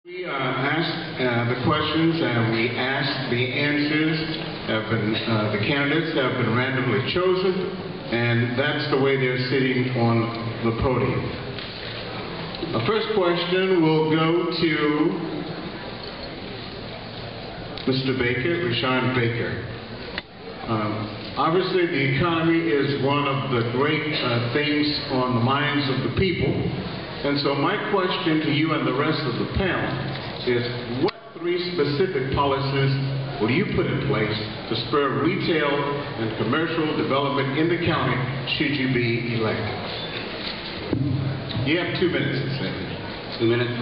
We asked the questions and we asked the answers. The candidates have been randomly chosen, and that's the way they're sitting on the podium. The first question will go to Mr. Baker, Rashawn Baker. Obviously, the economy is one of the great things on the minds of the people. And so my question to you and the rest of the panel is, what three specific policies will you put in place to spur retail and commercial development in the county should you be elected? You have 2 minutes to say. 2 minutes?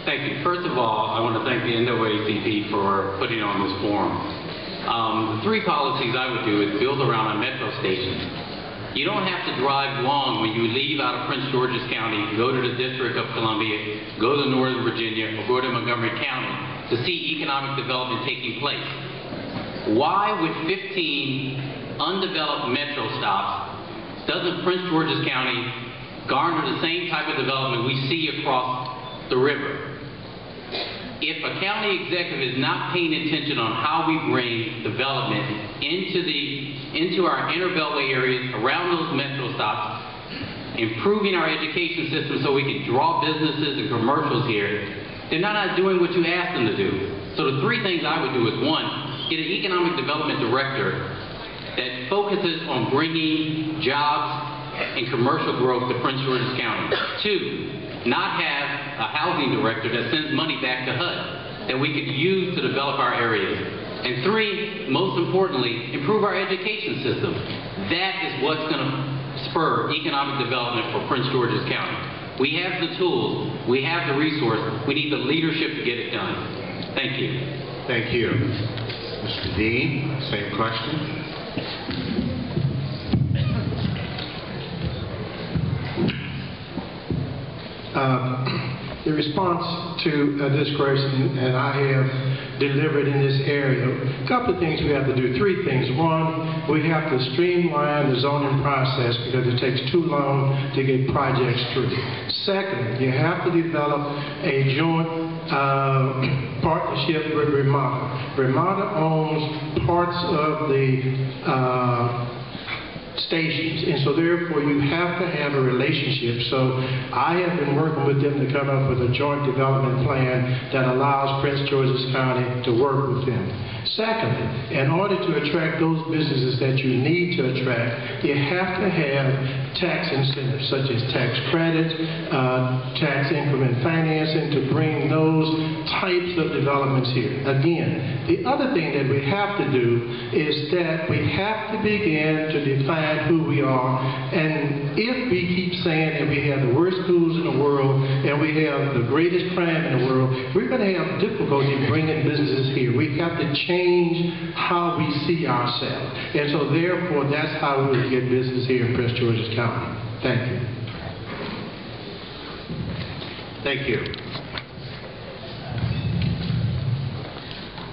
Thank you. First of all, I want to thank the NAACP for putting on this forum. The three policies I would do is build around a metro station. You don't have to drive long when you leave out of Prince George's County, go to the District of Columbia, go to Northern Virginia, or go to Montgomery County to see economic development taking place. Why with 15 undeveloped metro stops doesn't Prince George's County garner the same type of development we see across the river? If a county executive is not paying attention on how we bring development into our inner beltway areas, around those metro stops, improving our education system so we can draw businesses and commercials here, they're not doing what you asked them to do. So the three things I would do is, one, get an economic development director that focuses on bringing jobs and commercial growth to Prince George's County. Two, not have a housing director that sends money back to HUD that we could use to develop our areas. And three, most importantly, improve our education system. That is what's going to spur economic development for Prince George's County. We have the tools, we have the resources, we need the leadership to get it done. Thank you. Thank you. Mr. Dean, same question. The response to this question, and I have delivered in this area, a couple of things we have to do. Three things. One, we have to streamline the zoning process because it takes too long to get projects through. Second, you have to develop a joint partnership with Ramada. Ramada owns parts of the stations, and so therefore you have to have a relationship. So I have been working with them to come up with a joint development plan that allows Prince George's County to work with them. Secondly, in order to attract those businesses that you need to attract, you have to have tax incentives such as tax credits, tax increment financing to bring those types of developments here. Again, the other thing that we have to do is that we have to begin to define who we are, and if we keep saying that we have the worst schools in the world and we have the greatest crime in the world, we're going to have difficulty bringing businesses here. We have to change how we see ourselves, and so therefore that's how we'll get business here in Prince George's County. Thank you. Thank you.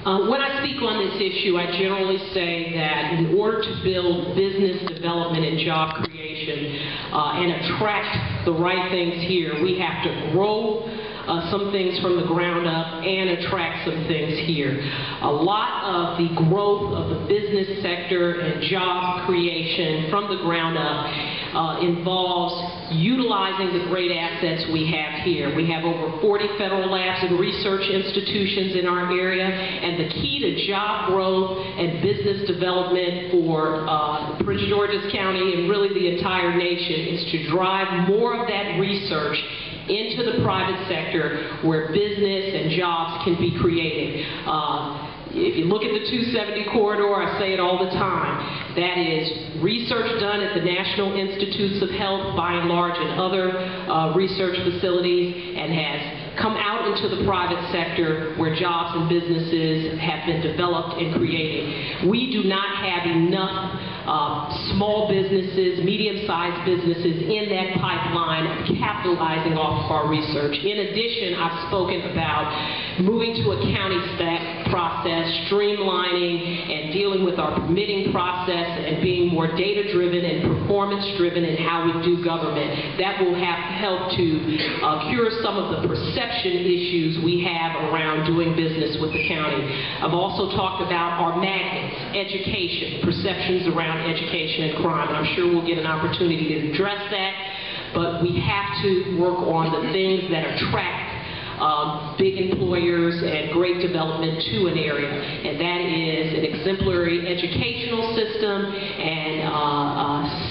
When I speak on this issue, I generally say that in order to build business development and job creation and attract the right things here, we have to grow some things from the ground up and attract some things here. A lot of the growth of the business sector and job creation from the ground up involves utilizing the great assets we have here. We have over 40 federal labs and research institutions in our area, and the key to job growth and business development for Prince George's County and really the entire nation is to drive more of that research into the private sector where business and jobs can be created. If you look at the 270 corridor, I say it all the time, that is research done at the National Institutes of Health, by and large, and other research facilities, and has come out into the private sector where jobs and businesses have been developed and created. We do not have enough small businesses, medium-sized businesses in that pipeline of capitalizing off of our research. In addition, I've spoken about moving to a county stack process, streamlining and dealing with our permitting process, and being more data-driven and performance-driven in how we do government. That will help to cure some of the perception issues we have around doing business with the county. I've also talked about our magnets, education, perceptions around education and crime, and I'm sure we'll get an opportunity to address that, but we have to work on the things that attract big employers and great development to an area, and that is an exemplary educational system and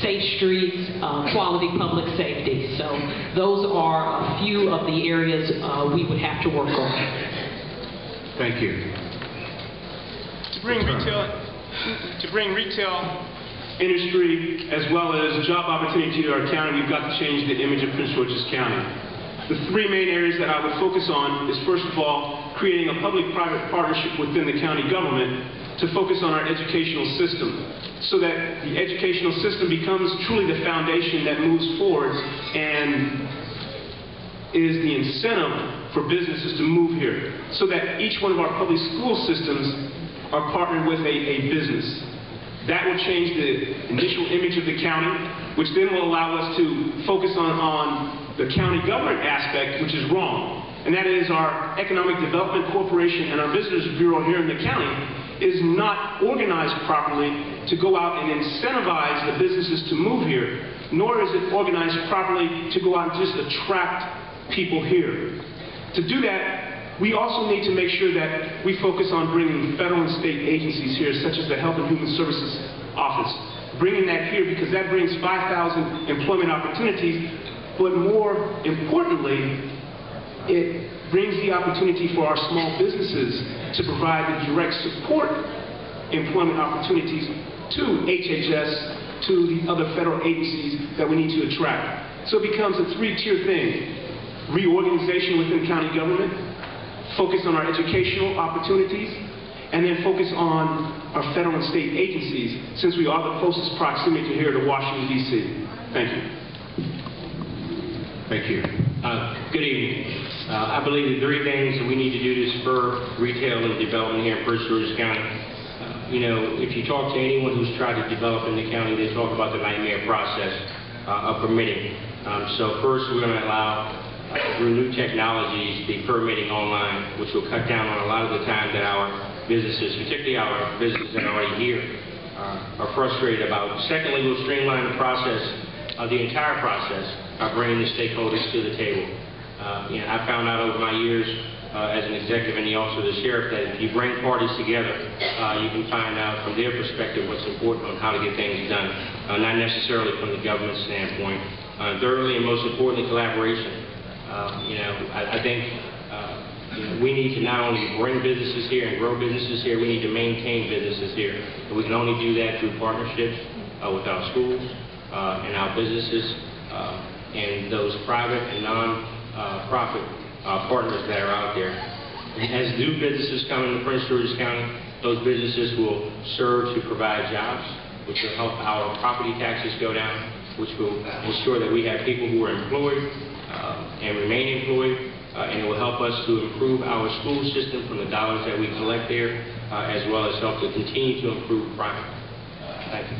safe streets, quality public safety. So those are a few of the areas we would have to work on. Thank you. To bring retail industry as well as job opportunity to our county, we've got to change the image of Prince George's County. The three main areas that I would focus on is, first of all, creating a public-private partnership within the county government to focus on our educational system, so that the educational system becomes truly the foundation that moves forward and is the incentive for businesses to move here, so that each one of our public school systems are partnered with a business. That will change the initial image of the county, which then will allow us to focus on the county government aspect, which is wrong. And that is, our Economic Development Corporation and our Visitors Bureau here in the county is not organized properly to go out and incentivize the businesses to move here, nor is it organized properly to go out and just attract people here. To do that, we also need to make sure that we focus on bringing federal and state agencies here, such as the Health and Human Services Office. Bringing that here because that brings 5,000 employment opportunities, but more importantly, it brings the opportunity for our small businesses to provide the direct support employment opportunities to HHS, to the other federal agencies that we need to attract. So it becomes a three-tier thing: reorganization within county government, focus on our educational opportunities, and then focus on our federal and state agencies, since we are the closest proximity here to Washington, D.C. Thank you. Thank you. Good evening. I believe the three things that we need to do to spur retail and development here in Prince George's County. You know, if you talk to anyone who's tried to develop in the county, they talk about the nightmare process of permitting. So first, we're going to allow through new technologies, the permitting online, which will cut down on a lot of the time that our businesses, particularly our businesses that are already here, are frustrated about. Secondly, we'll streamline the process, the entire process, of bringing the stakeholders to the table. You know, I found out over my years as an executive in the Office of the Sheriff that if you bring parties together, you can find out from their perspective what's important on how to get things done, not necessarily from the government standpoint. Thirdly, and most importantly, collaboration. You know, I think you know, we need to not only bring businesses here and grow businesses here, we need to maintain businesses here. And we can only do that through partnerships with our schools and our businesses and those private and non-profit partners that are out there. As new businesses come into Prince George's County, those businesses will serve to provide jobs, which will help our property taxes go down, which will ensure that we have people who are employed and remain employed, and it will help us to improve our school system from the dollars that we collect there, as well as help to continue to improve crime. Thank you.